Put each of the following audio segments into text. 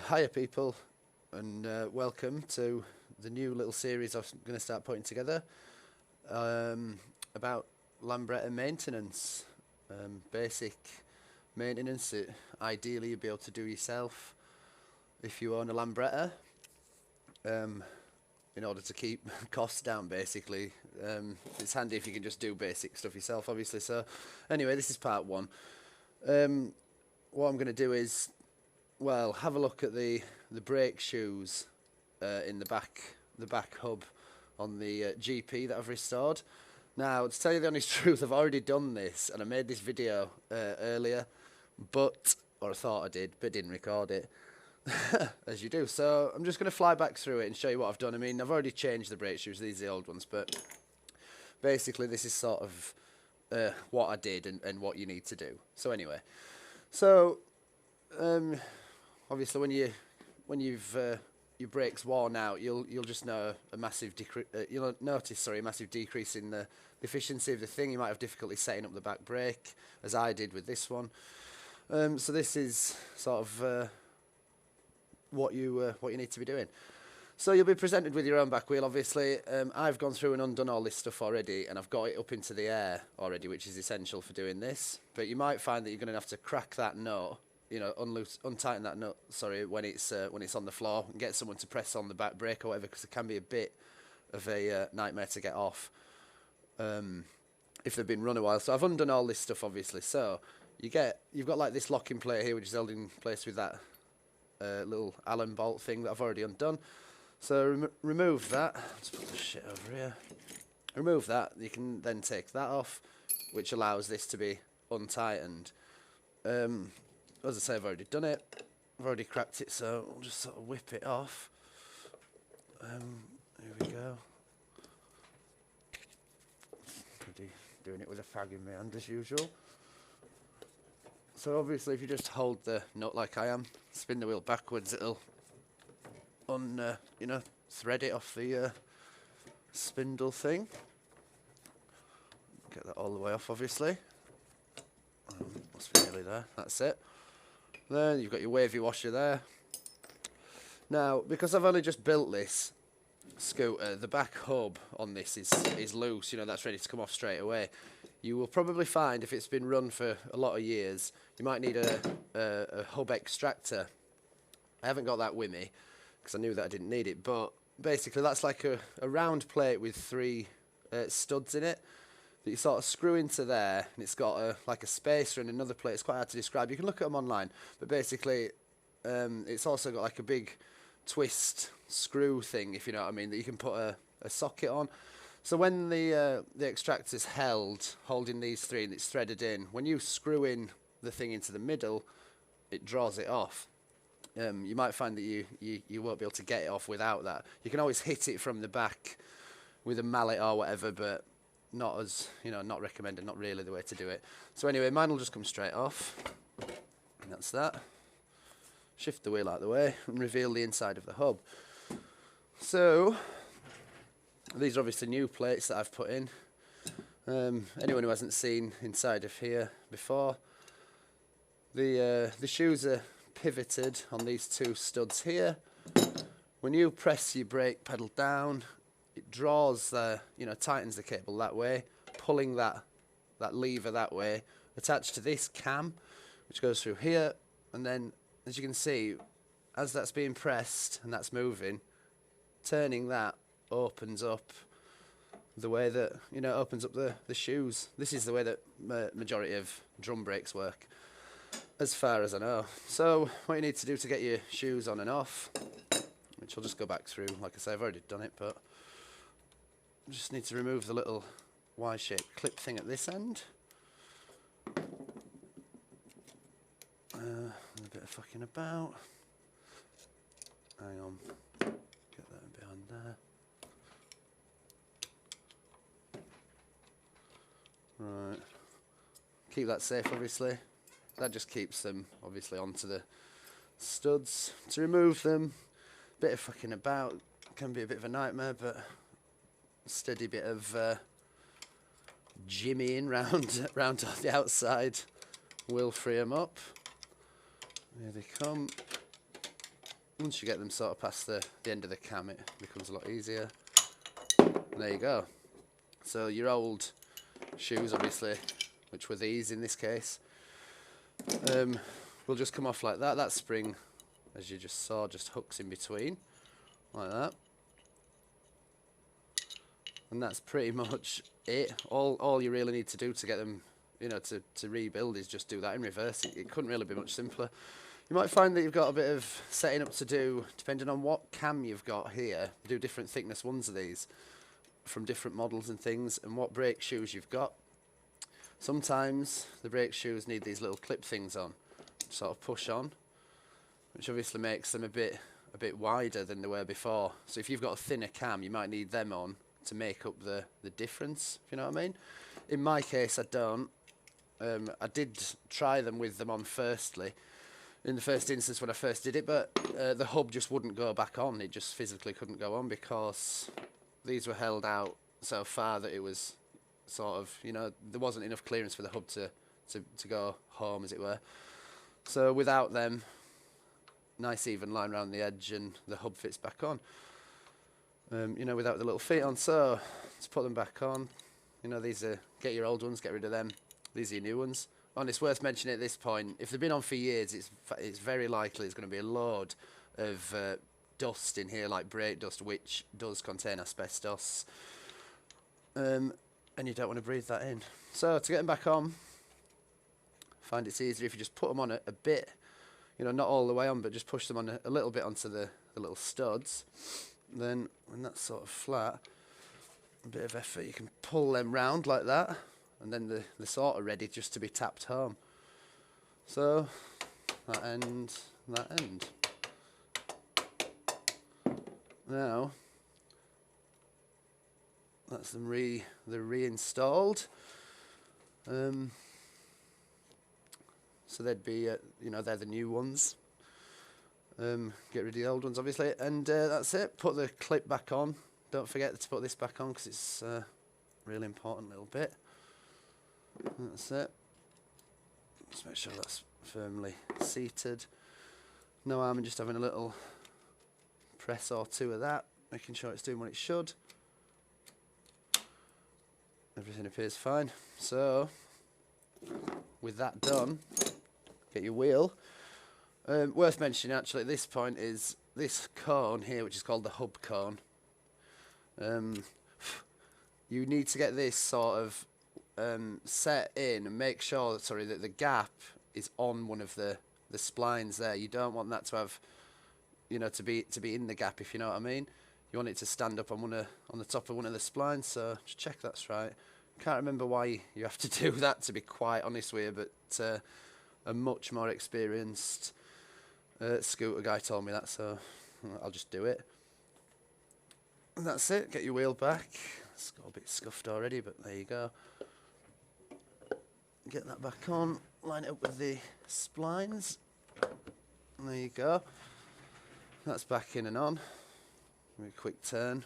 Hiya people, and welcome to the new little series I'm going to start putting together about Lambretta maintenance. Basic maintenance that ideally you'd be able to do yourself if you own a Lambretta, in order to keep costs down basically. It's handy if you can just do basic stuff yourself obviously. So anyway, this is part one. What I'm going to do is, well, have a look at the brake shoes in the back hub on the GP that I've restored. Now, to tell you the honest truth, I've already done this, and I made this video earlier, or I thought I did, but didn't record it, as you do. So I'm just going to fly back through it and show you what I've done. I mean, I've already changed the brake shoes, these are the old ones, but basically this is sort of what I did and what you need to do. So anyway, so obviously when your brake's worn out, you'll just know a massive notice a massive decrease in the efficiency of the thing. You might have difficulty setting up the back brake, as I did with this one. So this is sort of what you need to be doing. So you'll be presented with your own back wheel, obviously. I've gone through and undone all this stuff already, and I've got it up into the air already, which is essential for doing this. But you might find that you're going to have to crack that nut, untighten that nut, when it's on the floor, and get someone to press on the back brake or whatever, because it can be a bit of a nightmare to get off if they've been run a while. So I've undone all this stuff, obviously. So you've got like this locking plate here, which is held in place with that little Allen bolt thing that I've already undone. So remove that. Let's put the shit over here. Remove that. You can then take that off, which allows this to be untightened. As I say, I've already done it. I've already cracked it, so I'll just sort of whip it off. Here we go. Pretty doing it with a fag in my hand as usual. So obviously, if you just hold the nut like I am, spin the wheel backwards, it'll thread it off the spindle thing. Get that all the way off, obviously. Must be nearly there. That's it. Then you've got your wavy washer there. Now, because I've only just built this scooter, the back hub on this is loose. That's ready to come off straight away. You will probably find, if it's been run for a lot of years, you might need a hub extractor. I haven't got that with me, because I knew that I didn't need it, but basically that's like a round plate with three studs in it that you sort of screw into there, and it's got like a spacer and another plate. It's quite hard to describe. You can look at them online, but basically it's also got like a big twist screw thing, if you know what I mean, that you can put a socket on. So when the extractor's holding these three and it's threaded in, when you screw in the thing into the middle, it draws it off. You might find that you won't be able to get it off without that. You can always hit it from the back with a mallet or whatever, but not recommended, not really the way to do it. So anyway, mine will just come straight off. And that's that. Shift the wheel out of the way and reveal the inside of the hub. So these are obviously new plates that I've put in. Anyone who hasn't seen inside of here before, the shoes are pivoted on these two studs here. When you press your brake pedal down, it draws tightens the cable that way, pulling that lever that way, attached to this cam, which goes through here, and then, as you can see, as that's being pressed and that's moving, turning that opens up the way that, opens up the shoes. This is the way that majority of drum brakes work, as far as I know. So what you need to do to get your shoes on and off, which I'll just go back through, like I say, I've already done it, but you just need to remove the little Y-shaped clip thing at this end. A bit of fucking about. Hang on. Get that behind there. Right. Keep that safe, obviously. That just keeps them, obviously, onto the studs. To remove them, bit of fucking about. Can be a bit of a nightmare, but a steady bit of jimmying round on the outside will free them up. Here they come. once you get them sort of past the end of the cam, it becomes a lot easier. And there you go. So your old shoes, obviously, which were these in this case, will just come off like that. That spring, as you just saw, just hooks in between, like that. And that's pretty much it. All you really need to do to get them, you know, to rebuild is just do that in reverse. It couldn't really be much simpler. You might find that you've got a bit of setting up to do, depending on what cam you've got here. Do different thickness ones of these from different models and things, and what brake shoes you've got. Sometimes the brake shoes need these little clip things on, sort of push on, which obviously makes them a bit wider than they were before. So if you've got a thinner cam, you might need them on to make up the difference, if you know what I mean. In my case, I don't. I did try them with them on firstly, in the first instance when I first did it, but the hub just wouldn't go back on. It just physically couldn't go on because these were held out so far that it was sort of, you know, there wasn't enough clearance for the hub to go home, as it were. So without them, nice even line around the edge, and the hub fits back on. You know, without the little feet on. So let's put them back on. You know, these are, get your old ones, get rid of them. These are your new ones. And it's worth mentioning at this point, if they've been on for years, it's very likely there's going to be a load of dust in here, like brake dust, which does contain asbestos. And you don't want to breathe that in. So to get them back on, find it's easier if you just put them on a bit, you know, not all the way on, but just push them on a little bit onto the little studs. Then when that's sort of flat, a bit of effort, you can pull them round like that, and then they're sort of ready just to be tapped home. So that end, that end. Now that's them they're reinstalled. So they'd be, you know, they're the new ones. Get rid of the old ones, obviously, and that's it. Put the clip back on. Don't forget to put this back on because it's a really important little bit. That's it. Just make sure that's firmly seated. No harm in just having a little press or two of that, making sure it's doing what it should. Everything appears fine. So, with that done, get your wheel. Worth mentioning actually at this point is this cone here, which is called the hub cone. You need to get this sort of set in and make sure, sorry, that the gap is on one of the splines there. You don't want that to have, you know, to be in the gap, if you know what I mean. You want it to stand up on the top of one of the splines. So just check that's right. Can't remember why you have to do that, to be quite honest with you, but a much more experienced scooter guy told me that, so I'll just do it. And that's it. Get your wheel back. It's got a bit scuffed already, but there you go. Get that back on. Line it up with the splines. And there you go. That's back in and on. Give me a quick turn.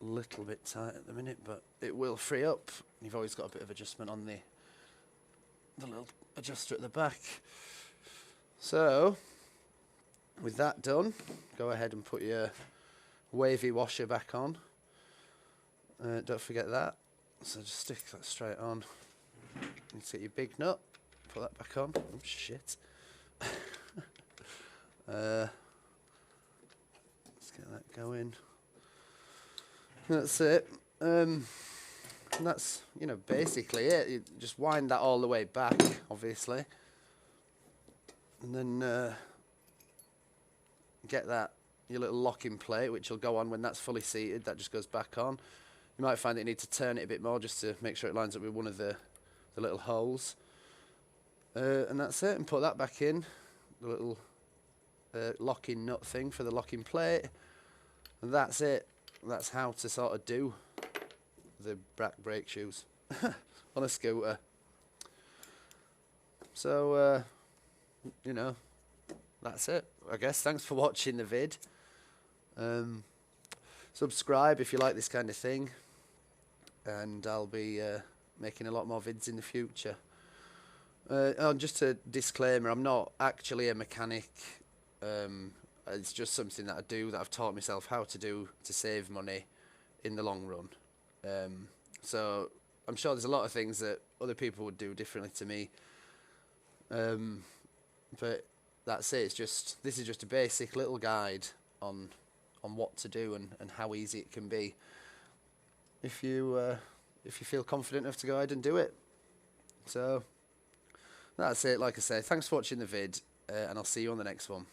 A little bit tight at the minute, but it will free up. You've always got a bit of adjustment on the little adjuster at the back. So, with that done, go ahead and put your wavy washer back on. Don't forget that. So just stick that straight on. You need to get your big nut, put that back on. Oh shit. Let's get that going. That's it. And that's, you know, basically it. You just wind that all the way back, obviously. And then get that, your little locking plate, which will go on when that's fully seated. That just goes back on. You might find that you need to turn it a bit more just to make sure it lines up with one of the little holes. And that's it. And put that back in. The little locking nut thing for the locking plate. And that's it. That's how to sort of do the brake shoes on a scooter. So, you know, that's it, I guess. Thanks for watching the vid. Subscribe if you like this kind of thing, and I'll be making a lot more vids in the future. Just a disclaimer, I'm not actually a mechanic. It's just something that I do, that I've taught myself how to do to save money in the long run. So I'm sure there's a lot of things that other people would do differently to me. But that's it. This is just a basic little guide on what to do and how easy it can be if you feel confident enough to go ahead and do it. So that's it. Like I say, thanks for watching the vid, and I'll see you on the next one.